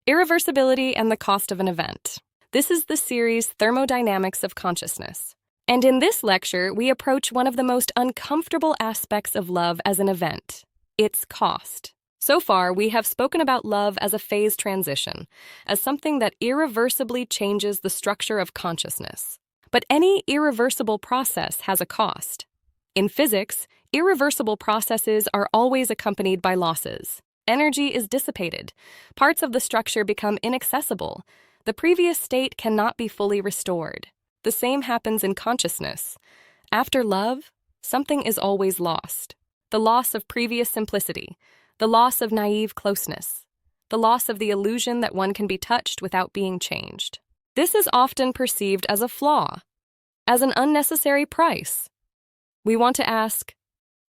Irreversibility and the Cost of an Event. This is the series Thermodynamics of Consciousness. And in this lecture, we approach one of the most uncomfortable aspects of love as an event, its cost. So far, we have spoken about love as a phase transition, as something that irreversibly changes the structure of consciousness. But any irreversible process has a cost. In physics, irreversible processes are always accompanied by losses. Energy is dissipated. Parts of the structure become inaccessible. The previous state cannot be fully restored. The same happens in consciousness. After love, something is always lost. The loss of previous simplicity, the loss of naive closeness, the loss of the illusion that one can be touched without being changed. This is often perceived as a flaw, as an unnecessary price. We want to ask,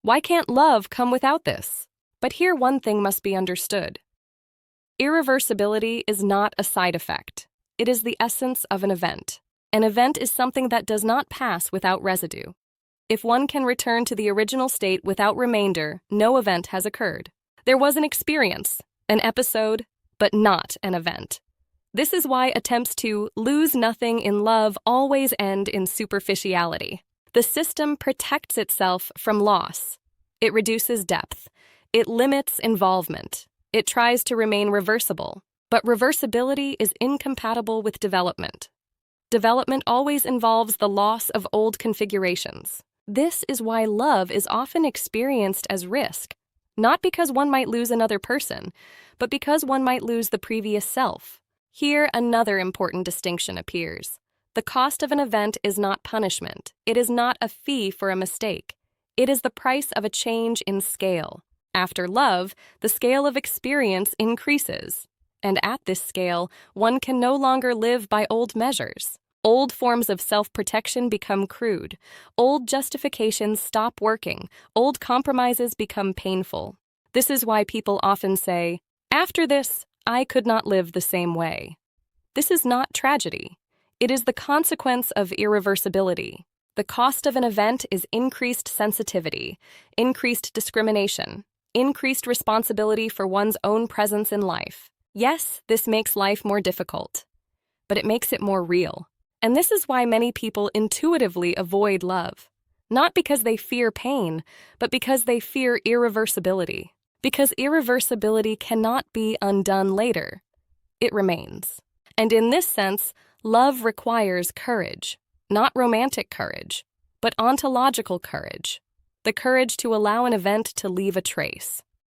why can't love come without this? But here one thing must be understood. Irreversibility is not a side effect. It is the essence of an event. An event is something that does not pass without residue. If one can return to the original state without remainder, no event has occurred. There was an experience, an episode, but not an event. This is why attempts to lose nothing in love always end in superficiality. The system protects itself from loss. It reduces depth. It limits involvement. It tries to remain reversible. But reversibility is incompatible with development. Development always involves the loss of old configurations. This is why love is often experienced as risk, not because one might lose another person, but because one might lose the previous self. Here, another important distinction appears. The cost of an event is not punishment. It is not a fee for a mistake. It is the price of a change in scale. After love, the scale of experience increases. And at this scale, one can no longer live by old measures. Old forms of self-protection become crude. Old justifications stop working. Old compromises become painful. This is why people often say, "After this, I could not live the same way." This is not tragedy. It is the consequence of irreversibility. The cost of an event is increased sensitivity, increased discrimination, increased responsibility for one's own presence in life. Yes, this makes life more difficult, but it makes it more real. And this is why many people intuitively avoid love. Not because they fear pain, but because they fear irreversibility. Because irreversibility cannot be undone later. It remains. And in this sense, love requires courage. Not romantic courage, but ontological courage. The courage to allow an event to leave a trace.